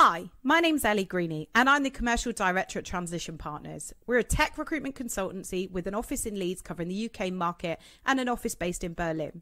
Hi, my name's Elly Greaney and I'm the Commercial Director at Transition Partners. We're a tech recruitment consultancy with an office in Leeds covering the UK market and an office based in Berlin.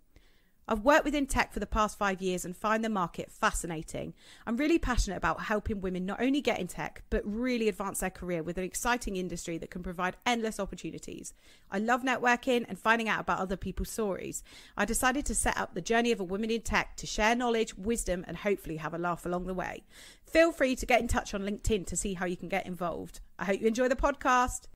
I've worked within tech for the past 5 years and find the market fascinating. I'm really passionate about helping women not only get in tech, but really advance their career with an exciting industry that can provide endless opportunities. I love networking and finding out about other people's stories. I decided to set up the journey of a woman in tech to share knowledge, wisdom, and hopefully have a laugh along the way. Feel free to get in touch on LinkedIn to see how you can get involved. I hope you enjoy the podcast.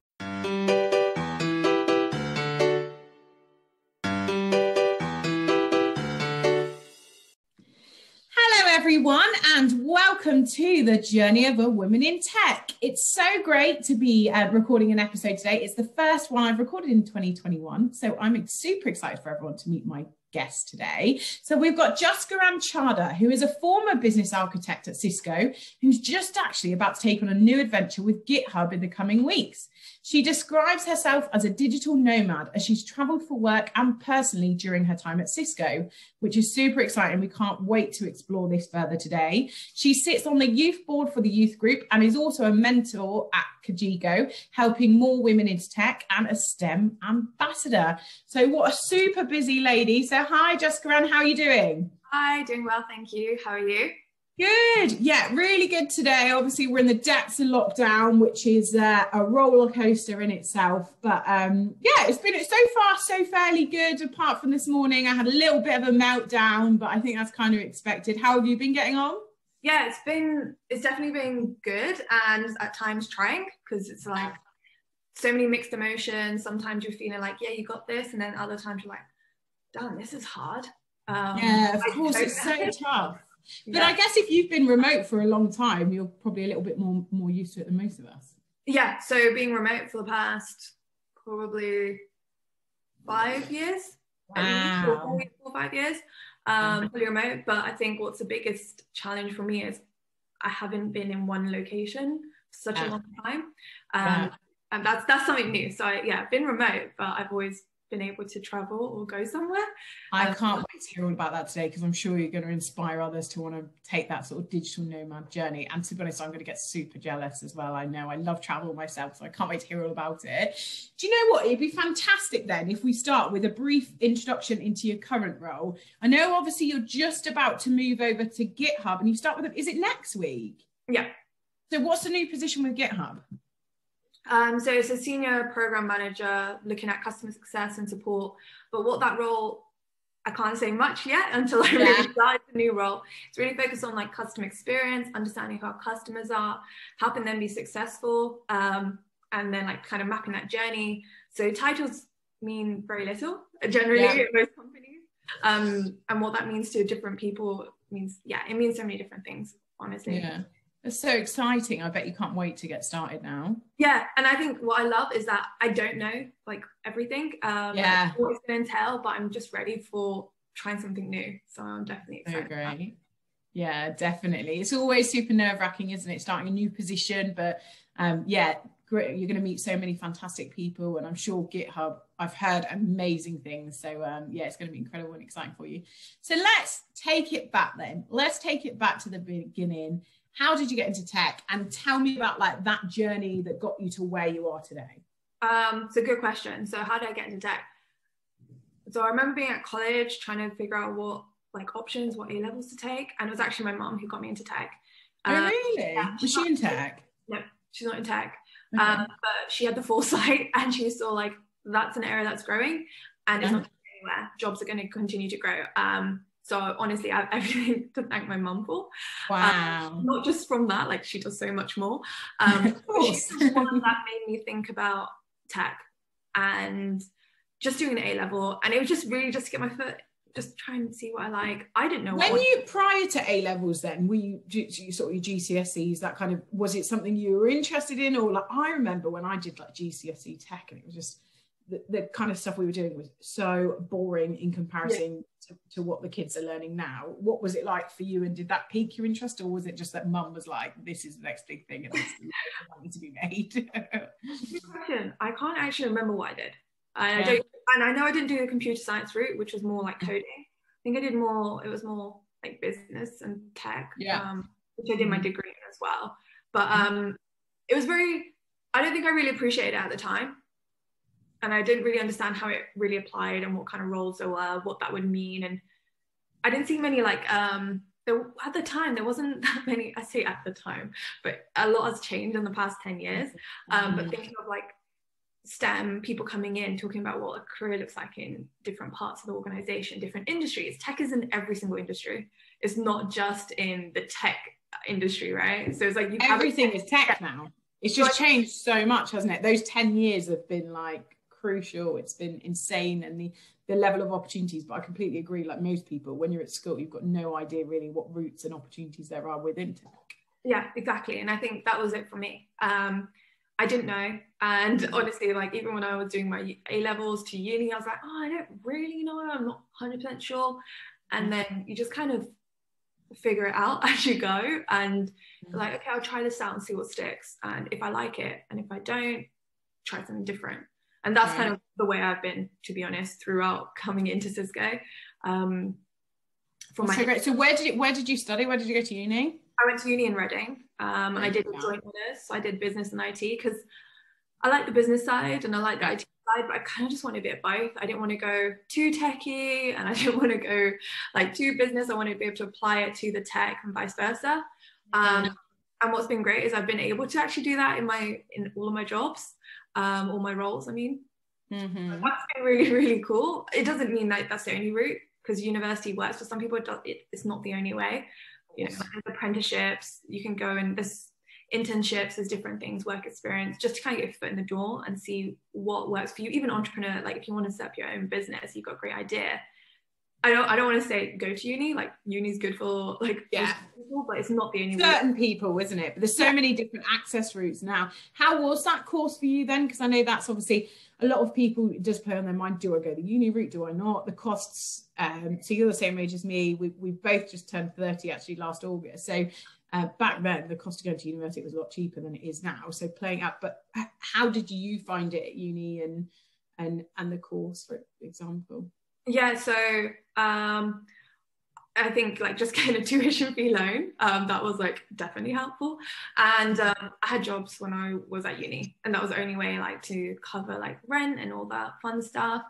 Everyone, and welcome to the journey of a woman in tech. It's so great to be recording an episode today. It's the first one I've recorded in 2021, so I'm super excited for everyone to meet my guest today. So we've got Jus Chadha, who is a former business architect at Cisco, who's just actually about to take on a new adventure with GitHub in the coming weeks. She describes herself as a digital nomad as she's traveled for work and personally during her time at Cisco, which is super exciting. We can't wait to explore this further today. She sits on the youth board for the youth group and is also a mentor at Kajigo, helping more women into tech and a STEM ambassador. So what a super busy lady. So hi, Juskiran, how are you doing? Hi, doing well, thank you. How are you? Good. Yeah, really good today. Obviously, we're in the depths of lockdown, which is a roller coaster in itself. But yeah, it's been so far so fairly good. Apart from this morning, I had a little bit of a meltdown, but I think that's kind of expected. How have you been getting on? Yeah, it's definitely been good and at times trying, because it's like so many mixed emotions. Sometimes you're feeling like, yeah, you got this, and then other times you're like, damn, this is hard. Yeah, of course, it's so tough. But Yeah. I guess if you've been remote for a long time, you're probably a little bit more used to it than most of us. Yeah, so being remote for the past probably 5 years. Wow. 4 or 5 years, fully remote. But I think what's the biggest challenge for me is I haven't been in one location for such a long time. And that's something new. So I've been remote, but I've always been able to travel or go somewhere. I can't wait to hear all about that today, because I'm sure you're going to inspire others to want to take that sort of digital nomad journey. And to be honest, I'm going to get super jealous as well. I know I love travel myself, so I can't wait to hear all about it. Do you know what? It'd be fantastic then if we start with a brief introduction into your current role. I know obviously you're just about to move over to GitHub, and you start with them. Is it next week? Yeah. So what's the new position with GitHub? So it's a senior program manager looking at customer success and support. But what that role, I can't say much yet until I really start the new role. It's really focused on like customer experience, understanding who our customers are, helping them be successful, and then like kind of mapping that journey. So titles mean very little generally in most companies. And what that means to different people means, it means so many different things, honestly. Yeah. It's so exciting. I bet you can't wait to get started now. Yeah, and I think what I love is that I don't know like everything, like, what it's going to entail, but I'm just ready for trying something new. So I'm definitely excited. So great. Yeah, definitely. It's always super nerve-wracking, isn't it? Starting a new position, but great. You're going to meet so many fantastic people, and I'm sure GitHub, I've heard amazing things. So it's going to be incredible and exciting for you. So let's take it back then. Let's take it back to the beginning. How did you get into tech? And tell me about like that journey that got you to where you are today. It's a good question. So how did I get into tech? So I remember being at college trying to figure out what options, what A levels to take. And it was actually my mom who got me into tech. Oh, really? Yeah, was she in tech? No, she's not in tech. Okay. But she had the foresight, and she saw like, that's an area that's growing and it's not going anywhere. Jobs are going to continue to grow. So honestly, I have everything to thank my mum for. Wow. Not just from that, like she does so much more. Of course. She's the one that made me think about tech and just doing an A level. And it was just really just to get my foot, just try and see what I like. I didn't know. When you, prior to A levels then, were you sort of your GCSEs, that kind of, was it something you were interested in? Or like, I remember when I did like GCSE tech, and it was just, the kind of stuff we were doing was so boring in comparison to what the kids are learning now. What was it like for you, and did that pique your interest, or was it just that mum was like, this is the next big thing and it's wanting to be made? Good question. I can't actually remember what I did. And I know I didn't do the computer science route, which was more like coding. I think I did more, it was more like business and tech. which I did my degree in as well. But it was I don't think I really appreciated it at the time. And I didn't really understand how it really applied and what kind of roles there were, what that would mean. And I didn't see many at the time, there wasn't that many, I say at the time, but a lot has changed in the past 10 years. But thinking of like STEM, people coming in, talking about what a career looks like in different parts of the organization, different industries. Tech is in every single industry. It's not just in the tech industry, right? So it's like everything is tech now. It's just changed so much, hasn't it? Those 10 years have been like crucial. It's been insane, and the level of opportunities. But I completely agree, like most people, when you're at school, you've got no idea really what routes and opportunities there are within tech. Yeah, exactly. And I think that was it for me. I didn't know. And honestly, like even when I was doing my A-levels to uni, I was like, oh, I don't really know. I'm not 100% sure. And then you just kind of figure it out as you go. And like, okay, I'll try this out and see what sticks. And if I like it, and if I don't, try something different. And that's kind of the way I've been, to be honest, throughout coming into Cisco. Great. So where did you study? Where did you go to uni? I went to uni in Reading, and I did joint honours. So I did business and IT because I like the business side and I like the IT side, but I kind of just wanted a bit of both. I didn't want to go too techie and I didn't want to go like too business. I wanted to be able to apply it to the tech and vice versa. And what's been great is I've been able to actually do that in all of my jobs, all my roles, I mean. That's been really, really cool. It doesn't mean that that's the only route, because university works for some people. It's not the only way. You know, there's apprenticeships, you can go and there's internships, there's different things, work experience, just to kind of get your foot in the door and see what works for you. Even entrepreneur, like if you want to set up your own business, you've got a great idea. I don't want to say go to uni, like uni's good for like people, but it's not the only certain people, isn't it? But there's so many different access routes now. How was that course for you then? Because I know that's obviously a lot of people just play on their mind, do I go the uni route, do I not? The costs, so you're the same age as me, we both just turned 30 actually last August, so back then the cost of going to university was a lot cheaper than it is now, so playing up. But how did you find it at uni and the course, for example? Yeah, so I think like just getting a tuition fee loan, that was like definitely helpful. And I had jobs when I was at uni, and that was the only way like to cover like rent and all that fun stuff,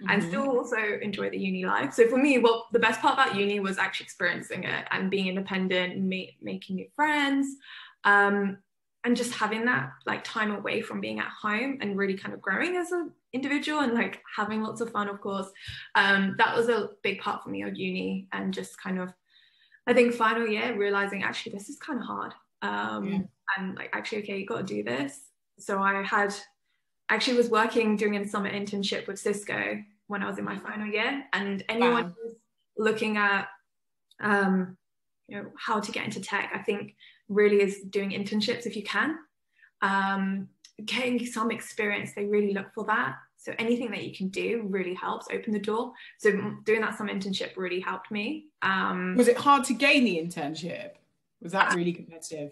and still also enjoy the uni life. So for me, the best part about uni was actually experiencing it and being independent, making new friends, and just having that like time away from being at home and really kind of growing as an individual and like having lots of fun, of course. That was a big part for me of uni, and just kind of, I think final year realizing actually this is kind of hard, and like actually, okay, you got to do this. So I actually was working doing a summer internship with Cisco when I was in my final year, and anyone who's looking at how to get into tech, I think really is doing internships if you can. Getting some experience, they really look for that. So anything that you can do really helps open the door. So doing that summer internship really helped me. Was it hard to gain the internship? Was that really competitive?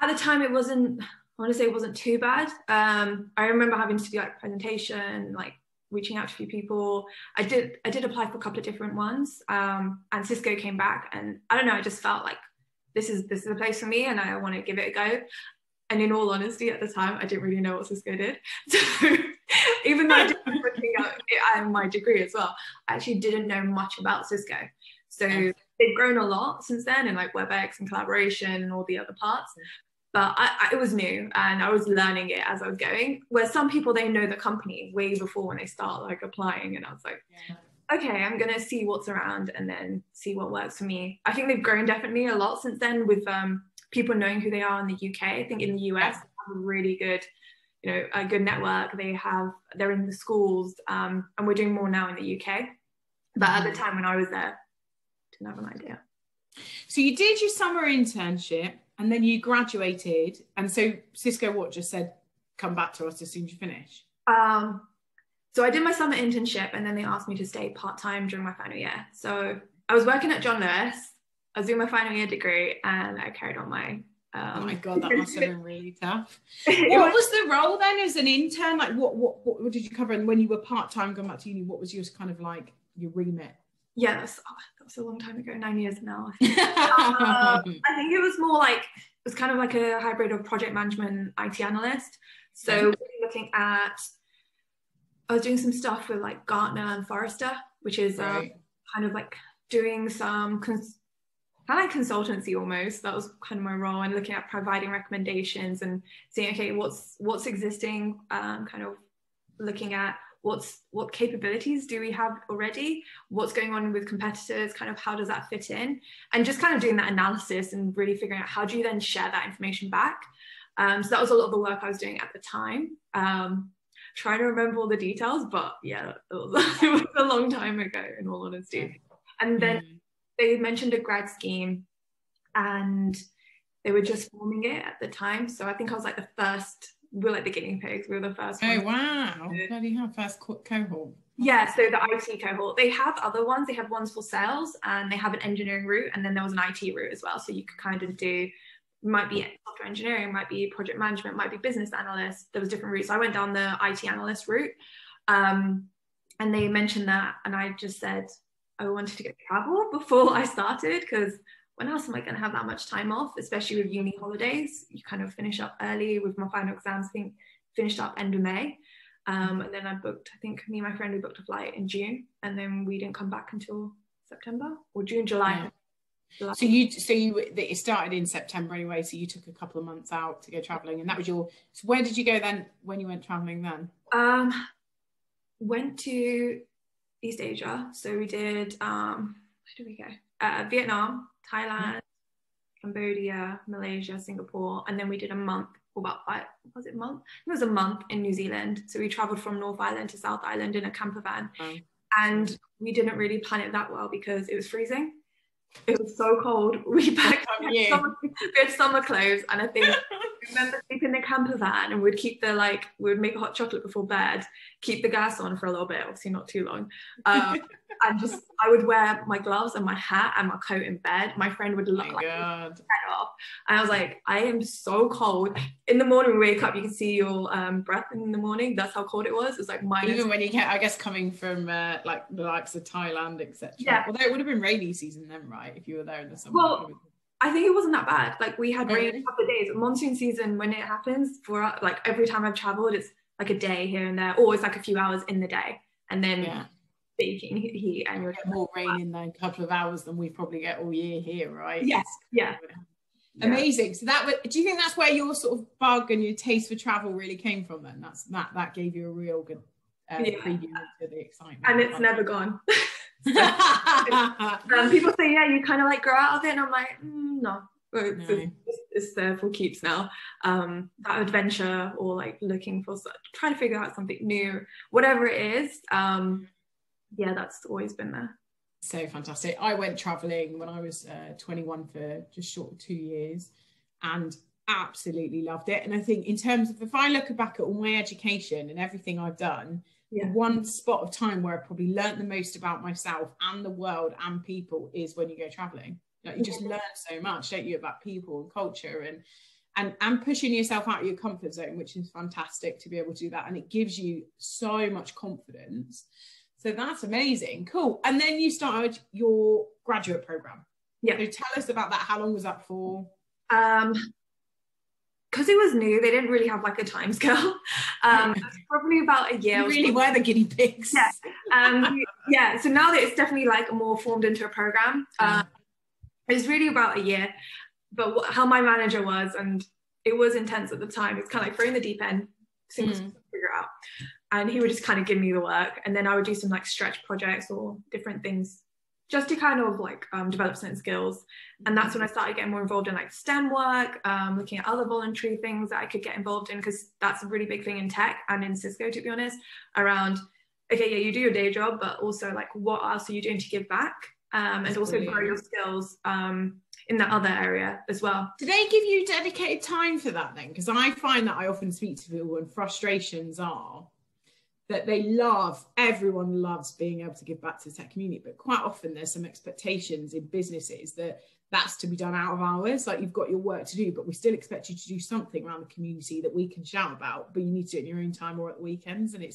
At the time, it wasn't, I want to say it wasn't too bad. I remember having to do like presentation, like reaching out to a few people. I did apply for a couple of different ones, and Cisco came back, and I don't know, I just felt like this is a place for me and I want to give it a go. And in all honesty, at the time, I didn't really know what Cisco did. So even though I did looking at my degree as well, I actually didn't know much about Cisco. So they've grown a lot since then in like WebEx and collaboration and all the other parts. But it was new and I was learning it as I was going. Where some people, they know the company way before when they start like applying. And I was like, okay, I'm going to see what's around and then see what works for me. I think they've grown definitely a lot since then with people knowing who they are in the UK. I think in the US, they have a really good, a good network. They're in the schools, and we're doing more now in the UK. But at the time when I was there, didn't have an idea. So you did your summer internship and then you graduated. And so Cisco just said, come back to us as soon as you finish? So I did my summer internship and then they asked me to stay part-time during my final year. So I was working at John Lewis. I was doing my final year degree and I carried on my oh my god, that must have been really tough. What was the role then as an intern? Like what did you cover? And when you were part-time going back to uni, what was your kind of like your remit? Yeah, that was a long time ago, 9 years now. I think it was more like, it was kind of like a hybrid of project management, IT analyst. So looking at, I was doing some stuff with like Gartner and Forrester, which is kind of like doing some kind of like consultancy almost. That was kind of my role, and looking at providing recommendations and seeing, okay, what's existing, kind of looking at what capabilities do we have already, what's going on with competitors, kind of how does that fit in, and just kind of doing that analysis and really figuring out how do you then share that information back. So that was a lot of the work I was doing at the time. Trying to remember all the details, but yeah, it was a long time ago, in all honesty. And then they mentioned a grad scheme, and they were just forming it at the time. So I think I was like the first, we were like the guinea pigs. We were the first. Oh, wow. Bloody hell, first cohort. Yeah, so the IT cohort. They have other ones. They have ones for sales, and they have an engineering route, and then there was an IT route as well. So you could kind of do, might be software engineering, might be project management, might be business analyst. There was different routes. So I went down the IT analyst route, and they mentioned that, and I just said I wanted to get travel before I started, because when else am I going to have that much time off, especially with uni holidays? You kind of finish up early. With my final exams, I think finished up end of May, and then I booked, I think me and my friend, we booked a flight in June, and then we didn't come back until September or June, July. So it started in September anyway, so you took a couple of months out to go traveling, and that was so where did you go then when you went traveling then? Went to East Asia. So we did where did we go? Vietnam, Thailand, Cambodia, Malaysia, Singapore, and then we did a month, or about 5, was it a month? It was a month in New Zealand. So we traveled from North Island to South Island in a camper van. And we didn't really plan it that well because it was freezing. It was so cold. We had summer clothes, and I think I remember sleeping in the camper van, and we'd keep we'd make a hot chocolate before bed, keep the gas on for a little bit, obviously not too long, and I would wear my gloves and my hat and my coat in bed. My friend would look like head off, and I was like, I am so cold. In the morning, we wake up, you can see your breath in the morning. That's how cold it was. It was like minus. Even when you get, I guess, coming from like the likes of Thailand, etc. Yeah. Although it would have been rainy season then, right? If you were there in the summer. Well, I think it wasn't that bad. Like we had rain a couple of days. Monsoon season, when it happens, for like every time I've traveled, it's like a day here and there, or it's like a few hours in the day, and then baking heat, and you're more rain in a couple of hours than we probably get all year here, right? Yes. Yeah. Amazing. So do you think that's where your sort of bug and your taste for travel really came from then? That gave you a real good preview to the excitement. And it's never gone. People say, yeah, you kind of like grow out of it, and I'm like, no. It's there for keeps now. That adventure, or like looking for, trying to figure out something new, whatever it is, that's always been there. So fantastic. I went traveling when I was 21 for just short of 2 years, and absolutely loved it. And I think in terms of, if I look back at all my education and everything I've done, the one spot of time where I probably learned the most about myself and the world and people is when you go traveling. Like, you just learn so much, don't you, about people and culture and pushing yourself out of your comfort zone, which is fantastic to be able to do that. And it gives you so much confidence. So that's amazing. Cool. And then you started your graduate program. Yeah. So tell us about that. How long was that for? Because it was new, they didn't really have like a time scale. Probably about a year. You really were the guinea pigs. Yeah. So now that it's definitely like more formed into a program, it was really about a year. But how my manager was, and it was intense at the time, it's kind of like throwing the deep end, figure out. And he would just kind of give me the work, and then I would do some like stretch projects or different things just to kind of like develop certain skills. And that's when I started getting more involved in like STEM work, looking at other voluntary things that I could get involved in, because that's a really big thing in tech and in Cisco, to be honest, around, okay, yeah, you do your day job, but also like what else are you doing to give back, and also grow your skills in that other area as well. Do they give you dedicated time for that then? Because I find that I often speak to people and frustrations are that everyone loves being able to give back to the tech community, but quite often there's some expectations in businesses that's to be done out of hours. Like, you've got your work to do, but we still expect you to do something around the community that we can shout about, but you need to do it in your own time or at the weekends. And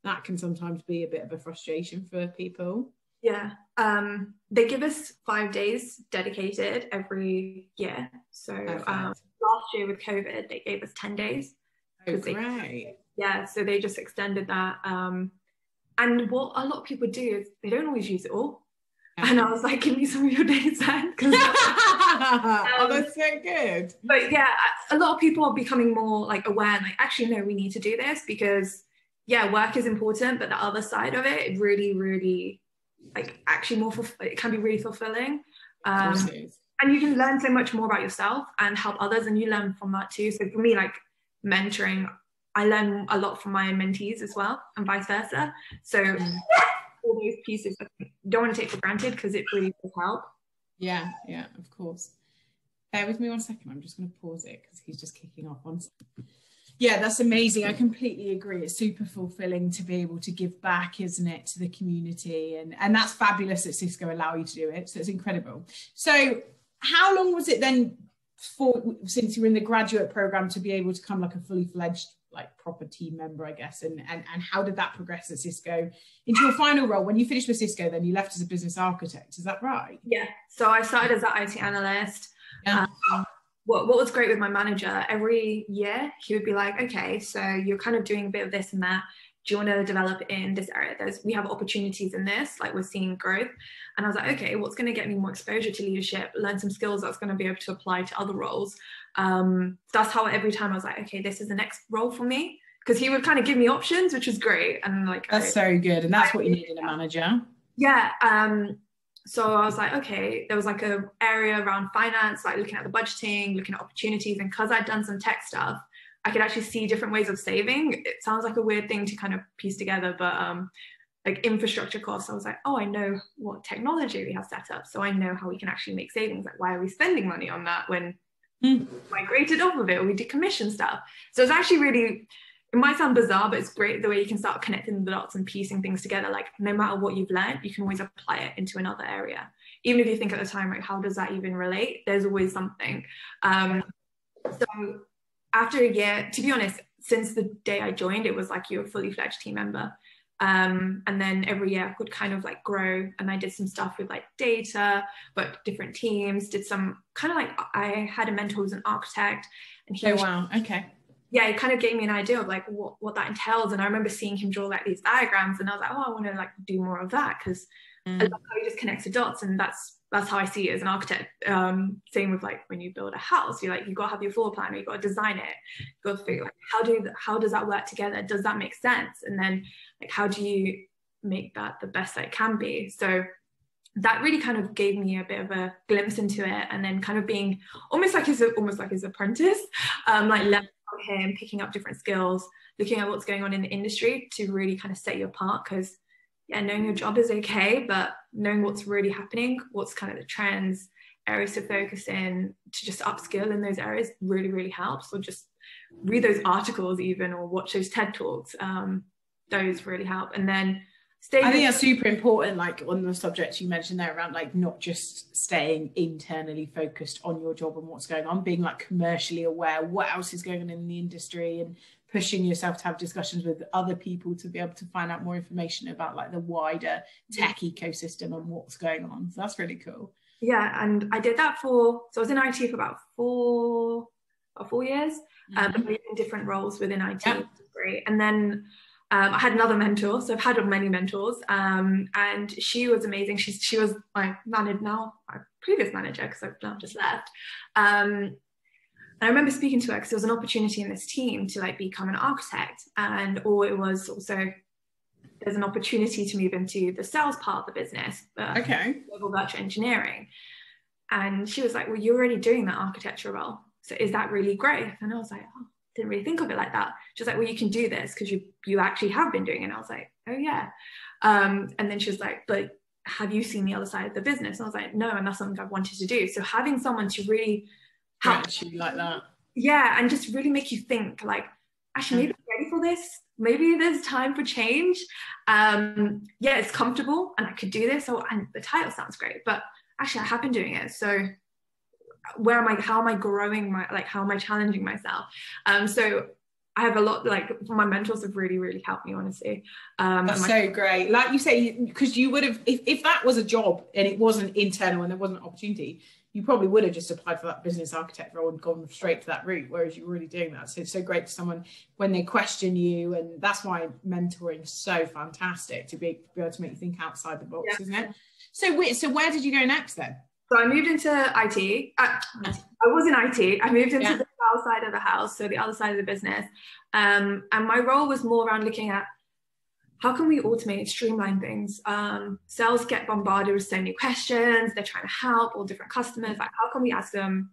that can sometimes be a bit of a frustration for people. Yeah. They give us 5 days dedicated every year. So last year with COVID, they gave us 10 days. Oh, great. So they just extended that. And what a lot of people do is they don't always use it all. And I was like, give me some of your days then. Oh, that's so good. But yeah, a lot of people are becoming more like aware and like, actually, no, we need to do this because, yeah, work is important, but the other side of it, it really, really, like, actually it can be really fulfilling. And you can learn so much more about yourself and help others, and you learn from that too. So for me, like mentoring, I learn a lot from my mentees as well, and vice versa. So all those pieces you don't want to take for granted because it really does help. Yeah, of course. Bear with me 1 second. I'm just going to pause it because he's just kicking off. 1 second. Yeah, that's amazing. I completely agree. It's super fulfilling to be able to give back, isn't it, to the community? And that's fabulous that Cisco allow you to do it. So it's incredible. So how long was it then since you were in the graduate program to be able to come like a fully fledged, like proper team member, I guess? And how did that progress at Cisco into your final role? When you finished with Cisco, then you left as a business architect. Is that right? Yeah. So I started as an IT analyst. Yeah. What was great with my manager, every year he would be like, okay, so you're kind of doing a bit of this and that. Do you want to develop in this area? We have opportunities in this, like we're seeing growth. And I was like, okay, what's going to get me more exposure to leadership, learn some skills that's going to be able to apply to other roles. That's how every time I was like, okay, this is the next role for me. Because he would kind of give me options, which was great. And like, that's so good. And that's what you need in a manager. Yeah. So I was like, okay, there was like a area around finance, like looking at the budgeting, looking at opportunities. And because I'd done some tech stuff, I could actually see different ways of saving. It sounds like a weird thing to kind of piece together, but like infrastructure costs, I was like, oh, I know what technology we have set up. So I know how we can actually make savings. Like, why are we spending money on that when we migrated off of it or we decommissioned stuff? So it's actually really, it might sound bizarre, but it's great the way you can start connecting the dots and piecing things together. Like, no matter what you've learned, you can always apply it into another area. Even if you think at the time, like, how does that even relate? There's always something. So after a year, to be honest, since the day I joined, it was like you're a fully fledged team member. And then every year I could kind of like grow, and I did some stuff with like data, but different teams, did some kind of like, I had a mentor who was an architect, and he yeah, it kind of gave me an idea of like what that entails. And I remember seeing him draw like these diagrams, and I was like, oh, I want to like do more of that, because I love how he just connects the dots, and that's how I see it as an architect. Same with like when you build a house, you're like, you've got to have your floor plan, you've got to design it, you've got to figure like how does that work together? Does that make sense? And then like, how do you make that the best that it can be? So that really kind of gave me a bit of a glimpse into it, and then kind of being almost like his apprentice, like learning from him, picking up different skills, looking at what's going on in the industry to really kind of set you apart. Because yeah, knowing your job is okay, but knowing what's really happening, what's kind of the trends, areas to focus in, to just upskill in those areas really, really helps. Or just read those articles even, or watch those TED Talks. Those really help. And then I think that's super important, like on the subject you mentioned there around like not just staying internally focused on your job and what's going on, being like commercially aware what else is going on in the industry, and pushing yourself to have discussions with other people to be able to find out more information about like the wider tech ecosystem and what's going on. So that's really cool. Yeah, and I did that so I was in IT for about 4 years, but in different roles within IT. Which was great. And then I had another mentor, so I've had many mentors, and she was amazing. She was my previous manager, because I've now just left. And I remember speaking to her because there was an opportunity in this team to like become an architect, or it was also there's an opportunity to move into the sales part of the business, global virtual engineering. And she was like, well, you're already doing that architecture role, so is that really great? And I was like, oh, didn't really think of it like that. She's like, well, you can do this because you actually have been doing it. And I was like, oh yeah. And then she was like, but have you seen the other side of the business? And I was like, no, and that's something I've wanted to do. So having someone to really help you like that, yeah, and just really make you think like, actually, maybe I'm ready for this, maybe there's time for change. Yeah, it's comfortable and I could do this, and the title sounds great, but actually I have been doing it. So how am I growing how am I challenging myself? So I have a lot, like my mentors have really, really helped me, honestly. That's so great. Like you say, because you would have, if that was a job and it wasn't internal and there wasn't an opportunity, you probably would have just applied for that business architect role and gone straight to that route, whereas you're really doing that. So it's so great to someone when they question you, and that's why mentoring is so fantastic, to be able to make you think outside the box, isn't it? So where did you go next then? So I moved into IT. I was in IT. I moved into the sales side of the house, so the other side of the business. And my role was more around looking at how can we automate, streamline things. Sales get bombarded with so many questions. They're trying to help all different customers. Like, how can we ask them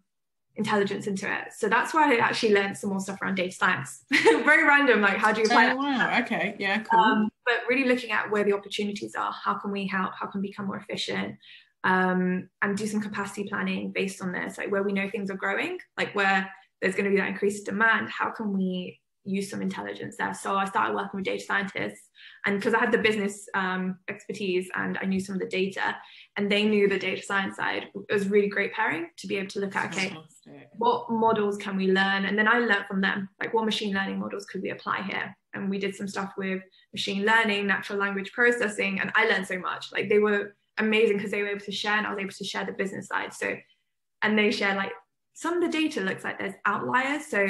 intelligence into it? So that's where I actually learned some more stuff around data science. Very random, like how do you apply that? Wow, okay, yeah, cool. But really looking at where the opportunities are. How can we help? How can we become more efficient? And do some capacity planning based on this, like where we know things are growing, like where there's going to be that increased demand, how can we use some intelligence there? So I started working with data scientists, and because I had the business expertise and I knew some of the data and they knew the data science side, it was really great pairing to be able to look at, okay, what models can we learn? And then I learned from them, like what machine learning models could we apply here? And we did some stuff with machine learning, natural language processing, and I learned so much. Like they were amazing because they were able to share, and I was able to share the business side. So, and they share like some of the data looks like there's outliers. So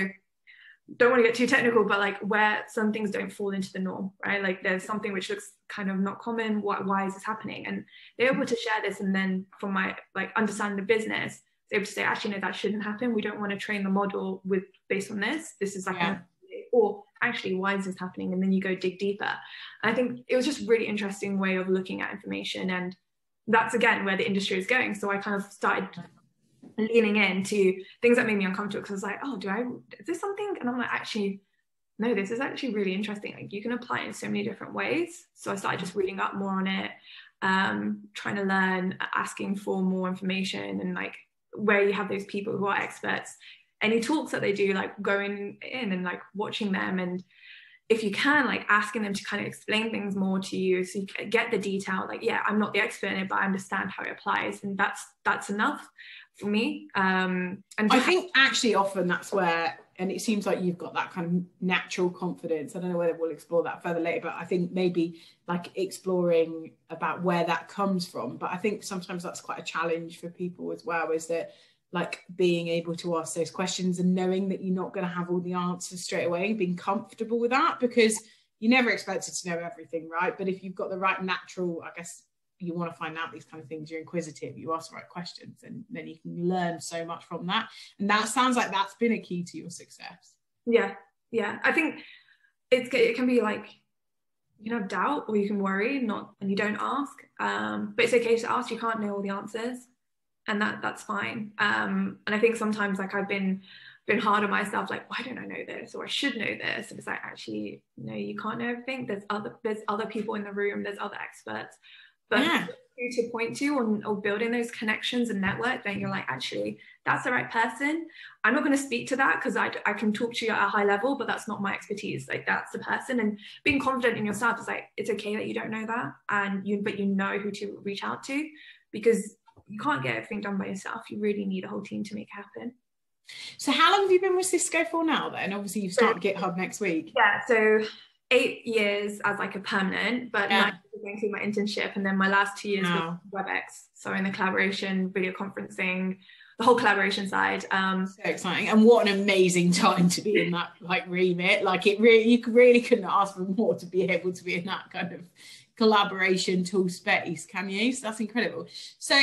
don't want to get too technical, but like where some things don't fall into the norm, right? Like there's something which looks kind of not common. Why is this happening? And they're able to share this. And then from my like understanding the business, they're able to say, actually, no, that shouldn't happen. We don't want to train the model based on this. This is like, or actually, why is this happening? And then you go dig deeper. And I think it was just a really interesting way of looking at information. And that's again where the industry is going. So I kind of started leaning into things that made me uncomfortable, because I was like, oh, is this something? And I'm like, actually, no, this is actually really interesting. Like you can apply it in so many different ways. So I started just reading up more on it, trying to learn, asking for more information, and like where you have those people who are experts, any talks that they do, like going in and like watching them, and if you can, like asking them to kind of explain things more to you so you can get the detail. Like, yeah, I'm not the expert in it, but I understand how it applies, and that's enough for me. And I think actually often that's where, and it seems like you've got that kind of natural confidence. I don't know whether we'll explore that further later, but I think maybe like exploring about where that comes from. But I think sometimes that's quite a challenge for people as well, is that like being able to ask those questions and knowing that you're not going to have all the answers straight away, being comfortable with that, because you never expected to know everything, right? But if you've got the right natural, I guess you want to find out these kind of things, you're inquisitive, you ask the right questions, and then you can learn so much from that. And that sounds like that's been a key to your success. Yeah. I think it can be like, you can have doubt or you can worry and you don't ask. But it's okay to ask. You can't know all the answers. And that's fine. And I think sometimes like I've been hard on myself, like, why don't I know this? Or I should know this. And it's like, actually, no, you can't know everything. There's other people in the room, there's other experts. But who to point to, or building those connections and network, then you're like, actually, that's the right person. I'm not going to speak to that because I can talk to you at a high level, but that's not my expertise. Like that's the person. And being confident in yourself is like, it's okay that you don't know that, but you know who to reach out to, because you can't get everything done by yourself. You really need a whole team to make it happen. So how long have you been with Cisco for now then? Obviously you start GitHub next week. Yeah, so 8 years as like a permanent, but now going through my internship, and then my last 2 years with WebEx. So in the collaboration, video conferencing, the whole collaboration side. So exciting. And what an amazing time to be in that like remit. Like you really couldn't ask for more to be able to be in that kind of collaboration tool space, can you? So that's incredible. So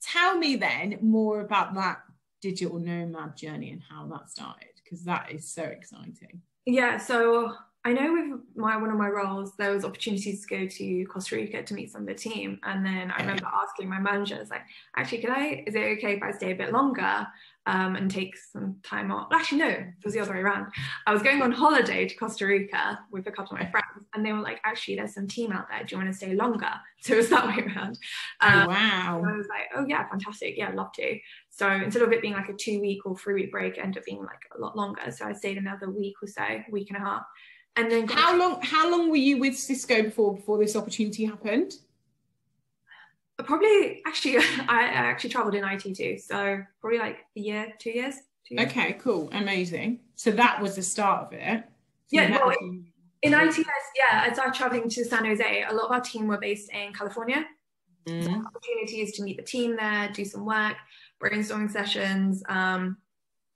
tell me then more about that digital nomad journey and how that started, because that is so exciting. Yeah, so I know with one of my roles, there was opportunities to go to Costa Rica to meet some of the team. And then I remember asking my manager, I was like, actually, is it okay if I stay a bit longer and take some time off? Well, actually, no, it was the other way around. I was going on holiday to Costa Rica with a couple of my friends, and they were like, actually, there's some team out there. Do you want to stay longer? So it was that way around. Wow. And I was like, oh yeah, fantastic. Yeah, I'd love to. So instead of it being like a 2-week or 3-week break, it ended up being like a lot longer. So I stayed another week or so, week and a half. And then how long were you with Cisco before this opportunity happened? Probably, actually, I actually traveled in IT too. So probably like a year, 2 years. 2 years. Okay, cool, amazing. So that was the start of it. So yeah, well, in ITS, yeah, I started traveling to San Jose. A lot of our team were based in California. So opportunities to meet the team there, do some work, brainstorming sessions. And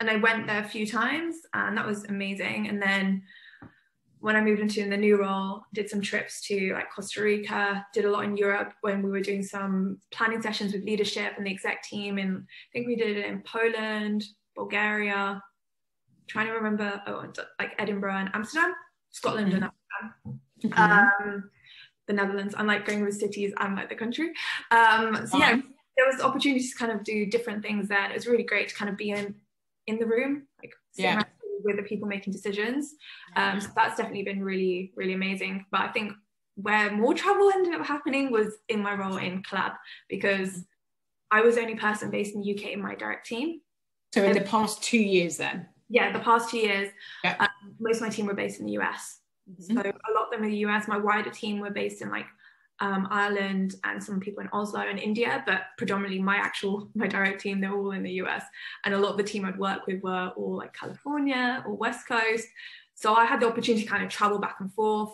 I went there a few times, and that was amazing. And then when I moved into the new role, did some trips to like Costa Rica, did a lot in Europe when we were doing some planning sessions with leadership and the exec team. And I think we did it in Poland, Bulgaria, trying to remember, like Edinburgh and Amsterdam, Scotland and Amsterdam. The Netherlands. I like going with cities and like the country. So yeah, there was opportunities to kind of do different things there. It was really great to kind of be in the room, like sitting with the people making decisions. So that's definitely been really, really amazing. But I think where more travel ended up happening was in my role in Collab, because I was the only person based in the UK in my direct team. So in the past 2 years then? Yeah, the past 2 years, most of my team were based in the US. So a lot of them in the US. My wider team were based in like Ireland and some people in Oslo and India, but predominantly my direct team, they're all in the US. And a lot of the team I'd work with were all like California or West Coast. So I had the opportunity to kind of travel back and forth,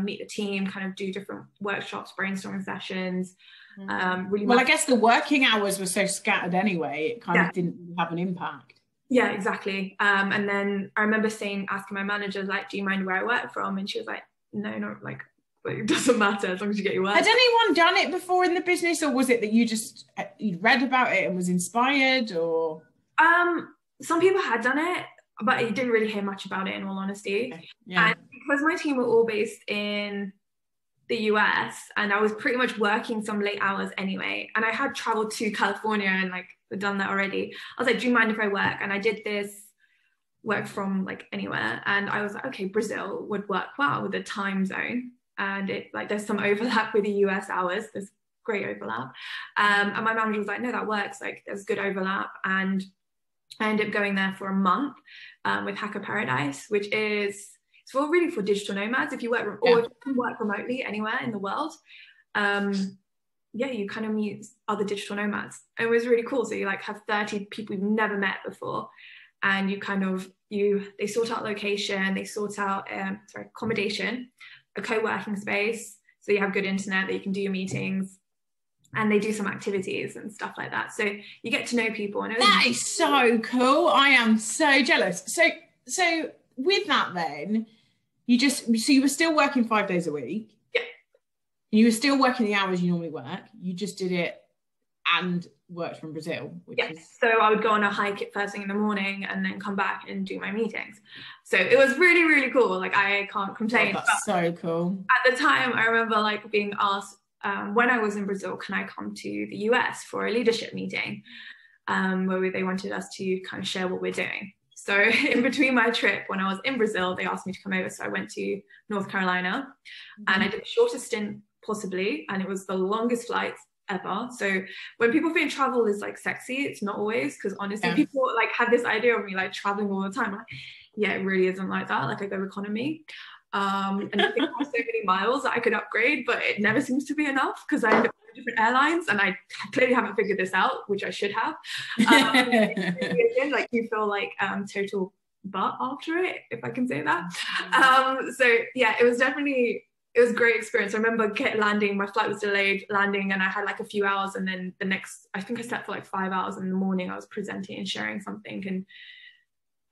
meet the team, kind of do different workshops, brainstorming sessions. Well, I guess the working hours were so scattered anyway, it kind of didn't have an impact. Yeah, exactly. And then I remember asking my manager, like, do you mind where I work from? And she was like, no, not like, it doesn't matter as long as you get your work. Had anyone done it before in the business, or was it that you'd read about it and was inspired, or? Some people had done it, but I didn't really hear much about it, in all honesty. Yeah. And because my team were all based in the US, and I was pretty much working some late hours anyway, and I had traveled to California and like done that already, I was like, do you mind if I work? And I did this work from like anywhere, and I was like, okay, Brazil would work well with the time zone, and it like there's some overlap with the US hours, there's great overlap, and my manager was like, no, that works, like there's good overlap. And I ended up going there for a month with Hacker Paradise, which is really for digital nomads. If you work or if you work remotely anywhere in the world, you kind of meet other digital nomads. It was really cool. So you like have 30 people you've never met before, and they sort out location, they sort out accommodation, a co-working space, so you have good internet that you can do your meetings, and they do some activities and stuff like that. So you get to know people. And that is so cool. I am so jealous. So with that then, you were still working 5 days a week. Yeah. You were still working the hours you normally work. You just did it and worked from Brazil. So I would go on a hike first thing in the morning and then come back and do my meetings. So it was really, really cool. Like I can't complain. Oh, that's so cool. At the time, I remember like being asked when I was in Brazil, can I come to the US for a leadership meeting where they wanted us to kind of share what we're doing. So in between my trip, when I was in Brazil, they asked me to come over. So I went to North Carolina and I did the shortest stint possibly. And it was the longest flight ever. So when people think travel is like sexy, it's not always, because honestly, people like have this idea of me like traveling all the time. Like, yeah, it really isn't like that. Like I go economy. And I think I have so many miles that I could upgrade, but it never seems to be enough because I end up on different airlines, and I clearly haven't figured this out, which I should have. Like you feel like total butt after it, if I can say that. So yeah, it was a great experience. I remember landing, my flight was delayed landing, and I had like a few hours, and then I think I slept for like 5 hours. In the morning I was presenting and sharing something, and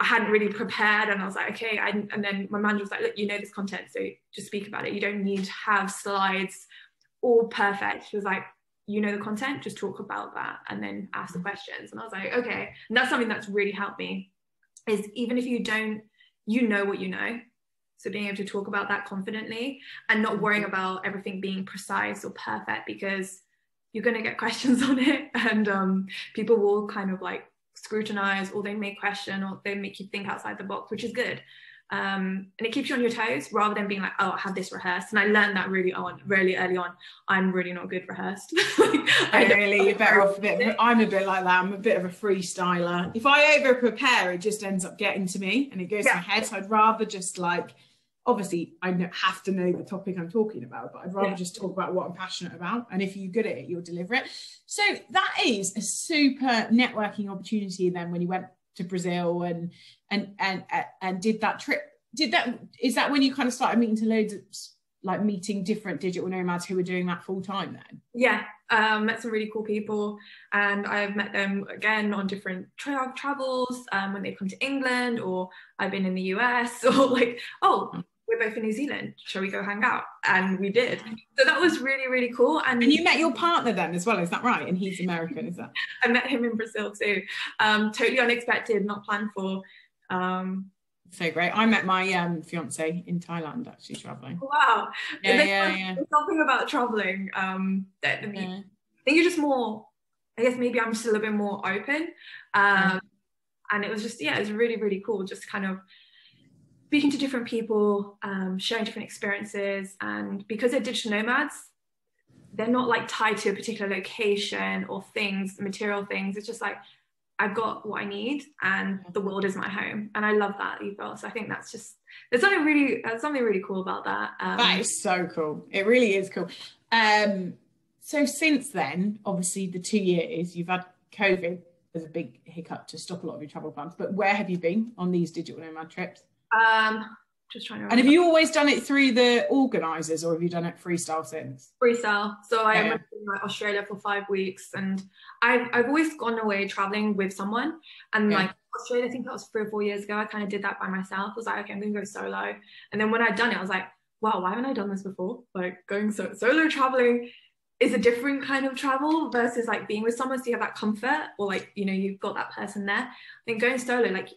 I hadn't really prepared, and I was like, okay. And then my manager was like, look, you know this content, so just speak about it. You don't need to have slides all perfect. She was like, you know the content, just talk about that and then ask the questions. And I was like, okay. And that's something that's really helped me, is even if you don't, you know what you know. So being able to talk about that confidently and not worrying about everything being precise or perfect, because you're going to get questions on it, and people will kind of like scrutinize, or they may question, or they make you think outside the box, which is good. And it keeps you on your toes rather than being like, oh, I have this rehearsed. And I learned that really early on. I'm really not good rehearsed. You're better off I'm a bit like that. I'm a bit of a freestyler. If I over prepare, it just ends up getting to me and it goes to my head. So I'd rather just like, obviously I have to know the topic I'm talking about, but I'd rather just talk about what I'm passionate about. And if you're good at it, you'll deliver it. So that is a super networking opportunity then when you went to Brazil and did that trip. Is that when you kind of started meeting different digital nomads who were doing that full time then? Yeah, met some really cool people, and I've met them again on different travels when they've come to England, or I've been in the US, or like, oh, we're both in New Zealand, shall we go hang out? And we did. So that was really, really cool. And you met your partner then as well, is that right? And he's American, is that? I met him in Brazil too. Totally unexpected, not planned for. So great. I met my fiance in Thailand, actually, traveling. Wow. Yeah. There's something about traveling that I think you're just more, I guess maybe I'm just a little bit more open. And it was just, it was really, really cool. Just kind of speaking to different people, sharing different experiences. And because they're digital nomads, they're not like tied to a particular location or things, material things. It's just like, I've got what I need and the world is my home. And I love that ethos. I think that's just, there's something really cool about that. That is so cool. It really is cool. So since then, obviously the 2 years, you've had COVID as a big hiccup to stop a lot of your travel plans, but where have you been on these digital nomad trips? Just trying to remember. And have you always done it through the organisers, or have you done it freestyle since? Freestyle. So I went to like Australia for 5 weeks, and I've always gone away traveling with someone. And like Australia, I think that was 3 or 4 years ago, I kind of did that by myself. I was like, okay, I'm gonna go solo. And then when I'd done it, I was like, wow, why haven't I done this before? Like going solo traveling is a different kind of travel versus like being with someone, so you have that comfort, or like, you know, you've got that person there. I think going solo, like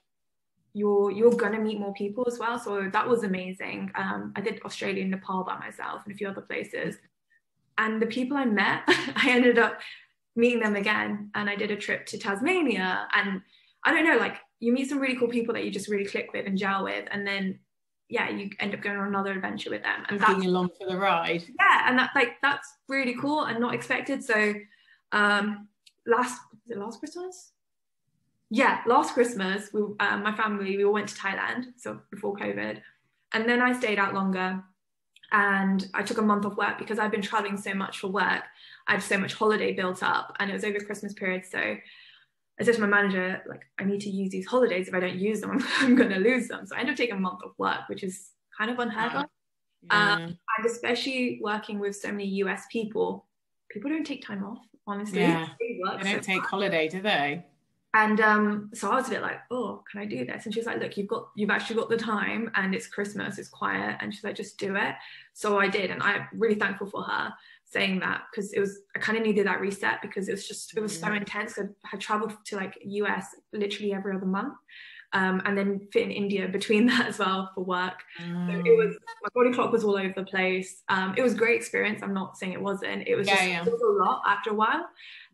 you're gonna meet more people as well. So that was amazing. I did Australia and Nepal by myself and a few other places. And the people I met, I ended up meeting them again. And I did a trip to Tasmania. And I don't know, like you meet some really cool people that you just really click with and gel with. And then, you end up going on another adventure with them. And that's along for the ride. Yeah, and that's really cool and not expected. So last Christmas? Yeah, last Christmas, my family, we all went to Thailand, so before COVID. And then I stayed out longer and I took a month off work because I've been traveling so much for work. I have so much holiday built up, and it was over Christmas period. So I said to my manager, like, I need to use these holidays. If I don't use them, I'm going to lose them. So I ended up taking a month off work, which is kind of unheard of. And especially working with so many US people don't take time off, honestly. Yeah. They don't take holiday, do they? And so I was a bit like, oh, can I do this? And she's like, look, you've actually got the time, and it's Christmas, it's quiet. And she's like, just do it. So I did. And I'm really thankful for her saying that, because I kind of needed that reset, because it was so intense. I had traveled to like US literally every other month. And then fit in India between that as well for work. So it was, my body clock was all over the place. It was a great experience. I'm not saying it wasn't. It was it was a lot after a while.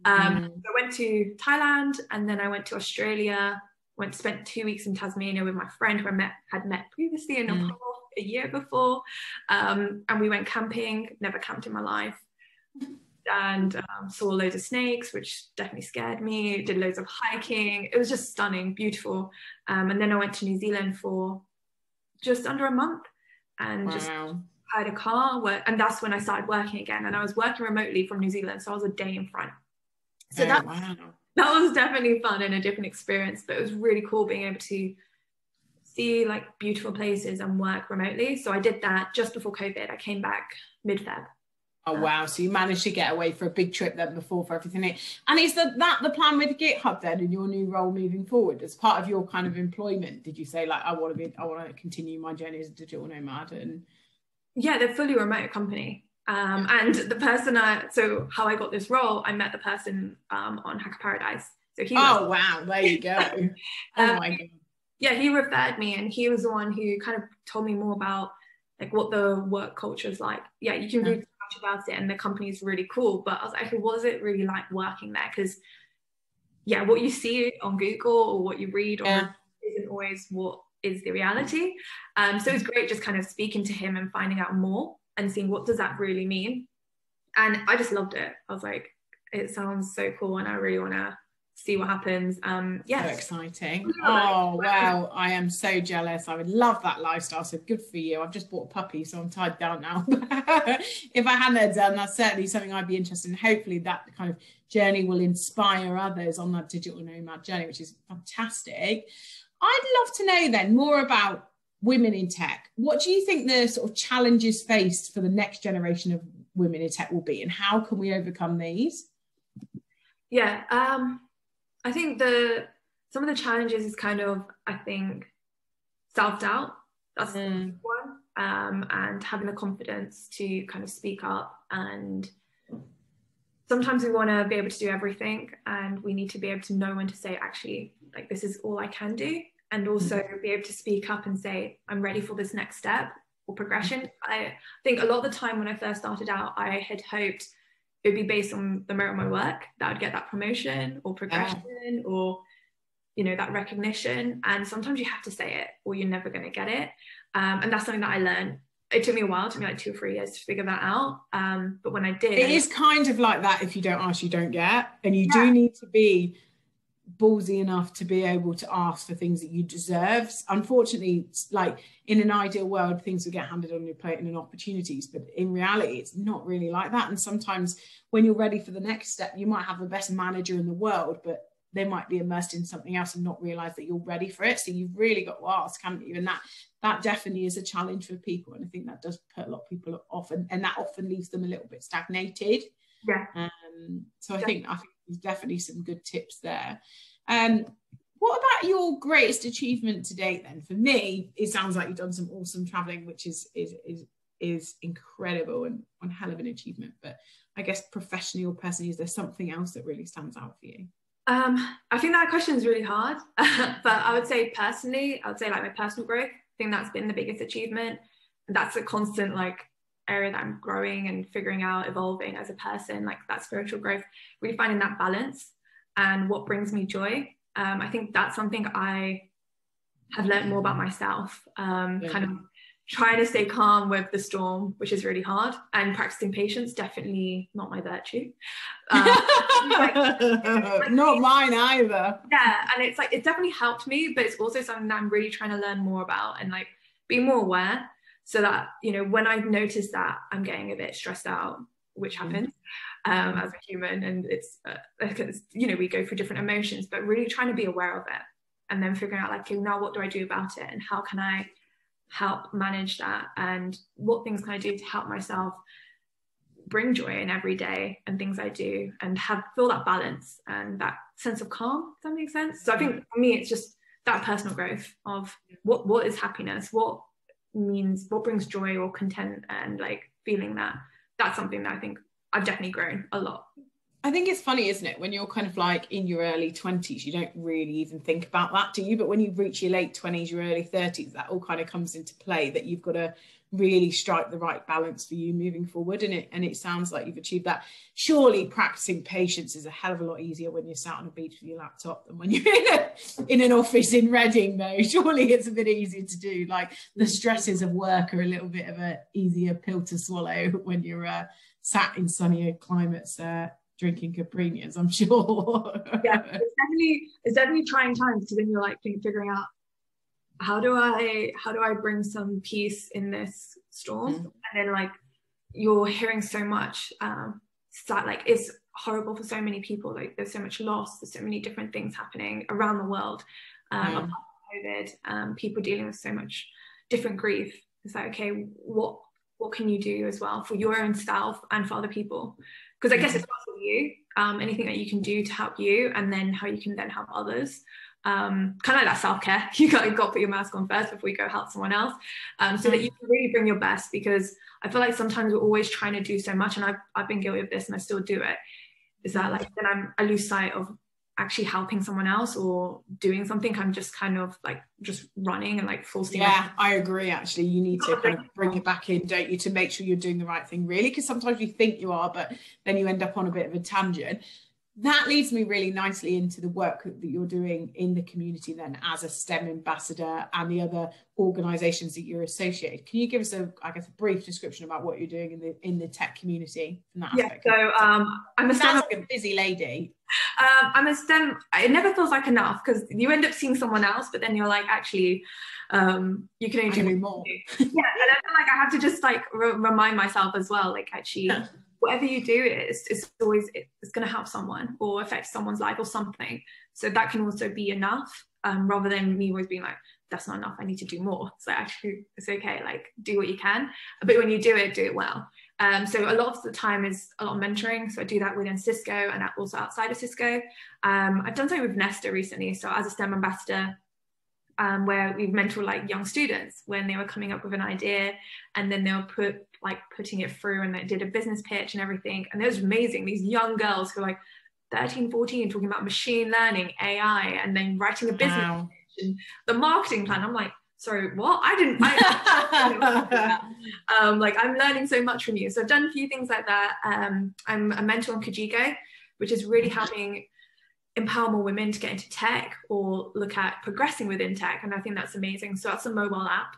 I went to Thailand, and then I went to Australia. Spent 2 weeks in Tasmania with my friend who I had met previously in Nepal a year before. And we went camping. Never camped in my life. And saw loads of snakes, which definitely scared me. Did loads of hiking. It was just stunning, beautiful. And then I went to New Zealand for just under a month, and just hired a car. And that's when I started working again. And I was working remotely from New Zealand, so I was a day in front. So that was definitely fun and a different experience. But it was really cool being able to see like beautiful places and work remotely. So I did that just before COVID. I came back mid-Feb. Oh wow! So you managed to get away for a big trip then before for everything. And is that the plan with GitHub then, in your new role moving forward, as part of your kind of employment? Did you say like I want to continue my journey as a digital nomad? And yeah, they're fully remote company. And the person, so how I got this role, I met the person on Hacker Paradise. So he wow, there you go. Oh my god. Yeah, he referred me, and he was the one who kind of told me more about like what the work culture is like. Yeah, you can read about it, and the company is really cool, but I was like, was it really like working there? Because what you see on Google or what you read on isn't always what is the reality. So it's great just kind of speaking to him and finding out more and seeing what does that really mean. And I just loved it. I was like, it sounds so cool, and I really want to see what happens. So exciting. Oh wow, I am so jealous. I would love that lifestyle, so good for you. I've just bought a puppy, so I'm tied down now. If I hadn't done, that's certainly something I'd be interested in. Hopefully that kind of journey will inspire others on that digital nomad journey, which is fantastic. I'd love to know then more about women in tech. What do you think the sort of challenges faced for the next generation of women in tech will be, and how can we overcome these? Yeah, I think some of the challenges is kind of, I think, self-doubt. That's the one, and having the confidence to kind of speak up. And sometimes we want to be able to do everything, and we need to be able to know when to say, actually, like, this is all I can do, and also be able to speak up and say, I'm ready for this next step or progression. I think a lot of the time when I first started out, I had hoped it would be based on the merit of my work that I would get that promotion or progression or, you know, that recognition. And sometimes you have to say it or you're never going to get it. And that's something that I learned. It took me a while, it took me like 2 or 3 years to figure that out. But when I did, it is kind of like that. If you don't ask, you don't get. And you do need to be ballsy enough to be able to ask for things that you deserve. Unfortunately, like in an ideal world, things would get handed on your plate and opportunities, but in reality it's not really like that. And sometimes when you're ready for the next step, you might have the best manager in the world, but they might be immersed in something else and not realize that you're ready for it. So you've really got to ask, haven't you? And that definitely is a challenge for people, and I think that does put a lot of people off, and that often leaves them a little bit stagnated. So I think there's definitely some good tips there. What about your greatest achievement to date then? For me, it sounds like you've done some awesome traveling, which is incredible and one hell of an achievement. But I guess professionally or personally, is there something else that really stands out for you? I think that question is really hard, but I would say personally, like my personal growth. I think that's been the biggest achievement. And that's a constant like area that I'm growing and figuring out, evolving as a person, like that spiritual growth, really finding that balance and what brings me joy. I think that's something I have learned more about myself, kind of trying to stay calm with the storm, which is really hard, and practicing patience, definitely not my virtue. Not mine either. Yeah, and it's like, it definitely helped me, but it's also something that I'm really trying to learn more about and like be more aware, so that, you know, when I notice that I'm getting a bit stressed out, which happens as a human, and it's because, you know, we go through different emotions, but really trying to be aware of it and then figuring out like, okay, now what do I do about it, and how can I help manage that, and what things can I do to help myself bring joy in every day and things I do, and feel that balance and that sense of calm. Does that make sense? So I think for me, it's just that personal growth of what is happiness, what brings joy or content, and like feeling that's something that I think I've definitely grown a lot. I think it's funny, isn't it? When you're kind of like in your early 20s, you don't really even think about that, do you? But when you reach your late 20s, your early 30s, that all kind of comes into play, that you've got to really strike the right balance for you moving forward. And it sounds like you've achieved that. Surely practicing patience is a hell of a lot easier when you're sat on a beach with your laptop than when you're in an office in Reading, though. Surely it's a bit easier to do. Like the stresses of work are a little bit of an easier pill to swallow when you're sat in sunnier climates, drinking Caprinias, I'm sure. Yeah, it's definitely trying times, because then you're like figuring out, how do I bring some peace in this storm? And then like you're hearing so much like it's horrible for so many people, like there's so much loss, there's so many different things happening around the world, apart from COVID, people dealing with so much different grief. It's like, okay, what can you do as well for your own self and for other people? Because I guess it starts with you, anything that you can do to help you, and then how you can then help others. Kind of like that self-care. You got to put your mask on first before you go help someone else, so that you can really bring your best. Because I feel like sometimes we're always trying to do so much, and I've been guilty of this, and I still do it. Is that like then I lose sight of actually helping someone else or doing something. I'm just kind of like just running and like full steam. Yeah, I agree. Actually, you need to kind of bring it back in, don't you, to make sure you're doing the right thing, really, because sometimes you think you are, but then you end up on a bit of a tangent. that leads me really nicely into the work that you're doing in the community then as a STEM ambassador and the other organisations that you're associated. Can you give us a brief description about what you're doing in the tech community from that aspect? So I'm a STEM. Sounds like a busy lady. I'm a STEM. It never feels like enough because you end up seeing someone else, but then you're like, actually, you can only do more. Yeah, and I feel like I have to just like remind myself as well, like actually. Yeah. Whatever you do, it's going to help someone or affect someone's life or something. So that can also be enough, rather than me always being like, that's not enough, I need to do more. So actually, it's okay, like do what you can. But when you do it well. So a lot of the time is a lot of mentoring. So I do that within Cisco and also outside of Cisco. I've done something with Nesta recently. So as a STEM ambassador, where we've mentored like young students when they were coming up with an idea, and then they'll putting it through, and they did a business pitch and everything. And it was amazing. These young girls who are like 13, 14, talking about machine learning, AI, and then writing a business pitch and the marketing plan. I'm like, sorry, what? Like I'm learning so much from you. So I've done a few things like that. I'm a mentor on Kajiko, which is really helping empower more women to get into tech or look at progressing within tech. And I think that's amazing. So that's a mobile app,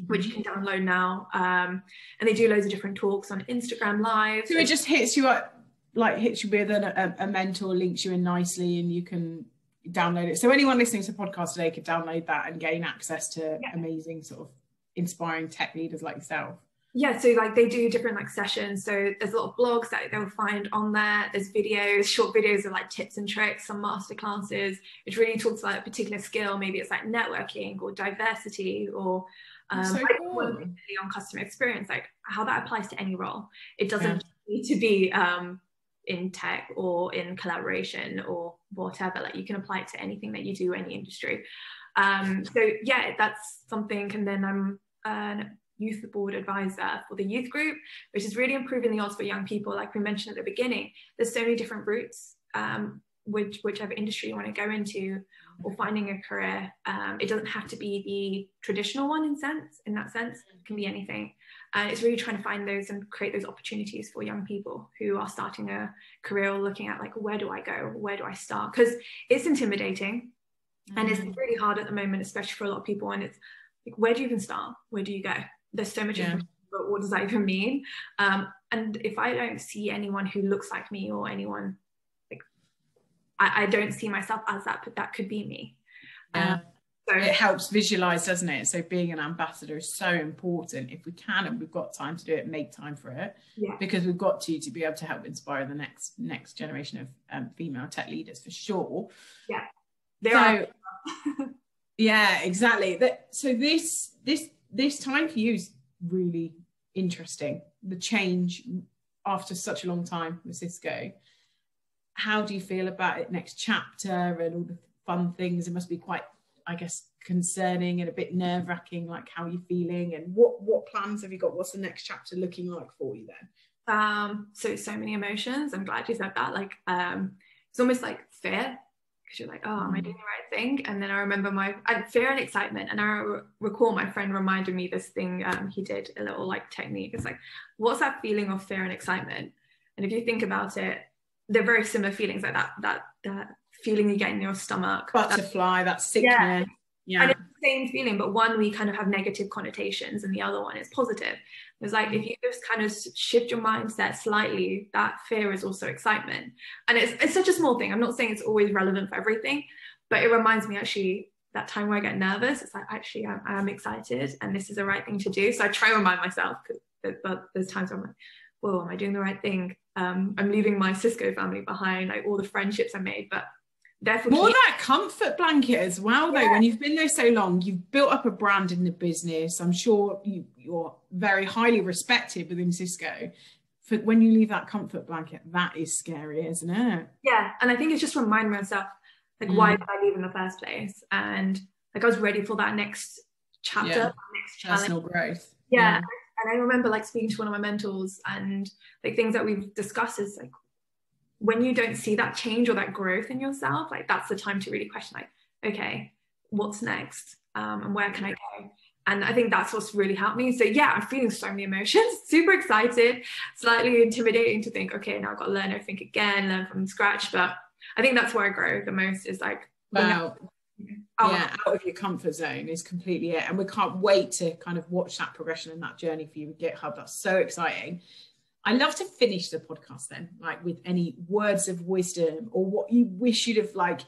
which you can download now. And they do loads of different talks on Instagram Live. So it just hits you up, like hits you with a mentor, links you in nicely, and you can download it. So anyone listening to the podcast today could download that and gain access to amazing sort of inspiring tech leaders like yourself. Yeah, so like they do different like sessions. So there's a lot of blogs that they'll find on there. There's videos, short videos of like tips and tricks, some master classes, which really talks about a particular skill. Maybe it's like networking or diversity or so cool. On customer experience, like how that applies to any role. It doesn't need to be in tech or in collaboration or whatever. Like you can apply it to anything that you do, any industry. So yeah, that's something. And then I'm a youth board advisor for the youth group, which is really improving the odds for young people. Like we mentioned at the beginning, there's so many different routes, whichever industry you want to go into or finding a career. It doesn't have to be the traditional one in that sense. It can be anything. And it's really trying to find those and create those opportunities for young people who are starting a career or looking at like, where do I go? Where do I start? Because it's intimidating and it's really hard at the moment, especially for a lot of people. And it's like, where do you even start? Where do you go? There's so much information, but what does that even mean? And if I don't see anyone who looks like me or anyone, like I don't see myself as that, but that could be me. So it helps visualize, doesn't it? So being an ambassador is so important. If we can and we've got time to do it, make time for it, because we've got to be able to help inspire the next generation of female tech leaders for sure. Yeah, exactly. So this time for you is really interesting. The change after such a long time with Cisco. How do you feel about it next chapter and all the fun things? It must be quite, I guess, concerning and a bit nerve-wracking. Like, how are you feeling, and what plans have you got? What's the next chapter looking like for you then? So many emotions. I'm glad you said that. Like it's almost like fear, because you're like, oh, am I doing the right thing? And then I remember my fear and excitement, and I recall my friend reminded me this thing. He did a little like technique. It's like, what's that feeling of fear and excitement? And if you think about it, they're very similar feelings, like that feeling you get in your stomach, butterfly, that sickness. And it's the same feeling, but one we kind of have negative connotations and the other one is positive. It's like if you just kind of shift your mindset slightly, that fear is also excitement. And it's such a small thing. I'm not saying it's always relevant for everything, but it reminds me actually that time where I get nervous, it's like, actually I'm excited and this is the right thing to do. So I try to remind myself, but there's times where I'm like, whoa, am I doing the right thing? I'm leaving my Cisco family behind, like all the friendships I made, but more that comfort blanket as well, though. When you've been there so long, you've built up a brand in the business. I'm sure you're very highly respected within Cisco. When you leave that comfort blanket, that is scary, isn't it? Yeah, and I think it's just reminding myself, like, why did I leave in the first place? And like I was ready for that next chapter, next challenge. Personal growth. Yeah. And I remember like speaking to one of my mentors, and like things that we've discussed is like, when you don't see that change or that growth in yourself, like that's the time to really question, like, okay, what's next? And where can I go? And I think that's what's really helped me. So yeah, I'm feeling so many emotions, super excited, slightly intimidating to think, okay, now I've got to learn everything again, learn from scratch. But I think that's where I grow the most, is like, wow. Out of your comfort zone is completely it. And we can't wait to kind of watch that progression and that journey for you with GitHub. That's so exciting. I love to finish the podcast then, like with any words of wisdom or what you wish you'd have like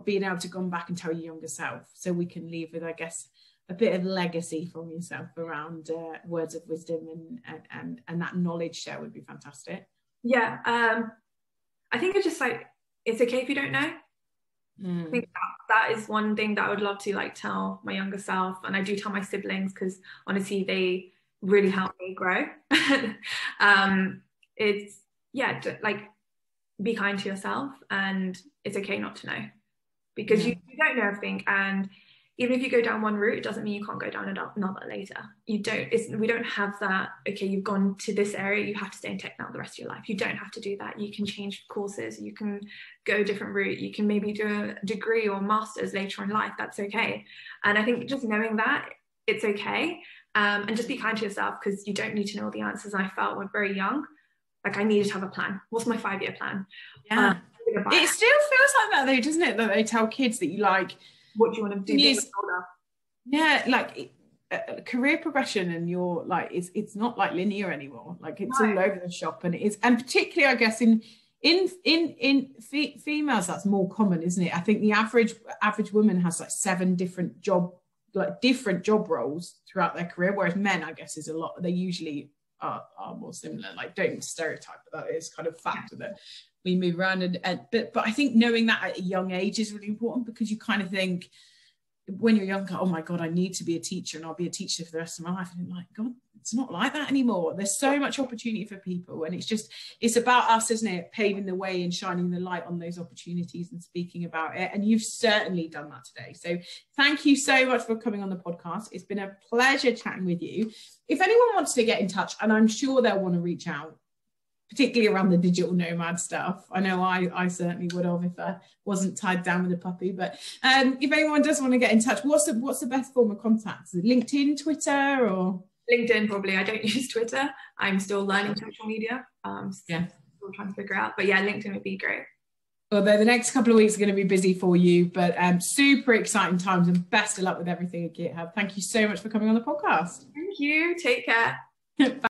been able to gone back and tell your younger self, so we can leave with, I guess, a bit of legacy from yourself around words of wisdom and that knowledge share would be fantastic. Yeah, I think it's just like, it's okay if you don't know. I think that is one thing that I would love to like tell my younger self, and I do tell my siblings, because honestly they really help me grow. It's like, be kind to yourself, and it's okay not to know, because you don't know everything. And even if you go down one route, it doesn't mean you can't go down another later. We don't have that, okay, you've gone to this area, you have to stay in tech now the rest of your life. You don't have to do that. You can change courses, you can go a different route, you can maybe do a degree or master's later in life. That's okay. And I think just knowing that it's okay, and just be kind to yourself, because you don't need to know all the answers. And I felt when very young, like I needed to have a plan. What's my 5-year plan? Yeah. It still feels like that though, doesn't it? That they tell kids that you like, what do you want to do? Yeah, like career progression, and you're like, it's not like linear anymore. Like it's all over the shop, and it is, and particularly I guess in females that's more common, isn't it? I think the average woman has like 7 different job roles throughout their career, whereas men, I guess, is a lot. They usually are more similar. Like, don't stereotype, but that is kind of fact that we move around. But I think knowing that at a young age is really important, because you kind of think when you're younger, oh my God, I need to be a teacher and I'll be a teacher for the rest of my life. And I'm like, God, it's not like that anymore. There's so much opportunity for people, and it's about us, isn't it, paving the way and shining the light on those opportunities and speaking about it. And you've certainly done that today. So thank you so much for coming on the podcast. It's been a pleasure chatting with you. If anyone wants to get in touch, and I'm sure they'll want to reach out, particularly around the digital nomad stuff. I know I certainly would have if I wasn't tied down with a puppy. But if anyone does want to get in touch, what's the best form of contact? Is it LinkedIn, Twitter, or? LinkedIn, probably. I don't use Twitter. I'm still learning social media. Still trying to figure out. But yeah, LinkedIn would be great. Although the next couple of weeks are going to be busy for you, but super exciting times, and best of luck with everything at GitHub. Thank you so much for coming on the podcast. Thank you. Take care. Bye.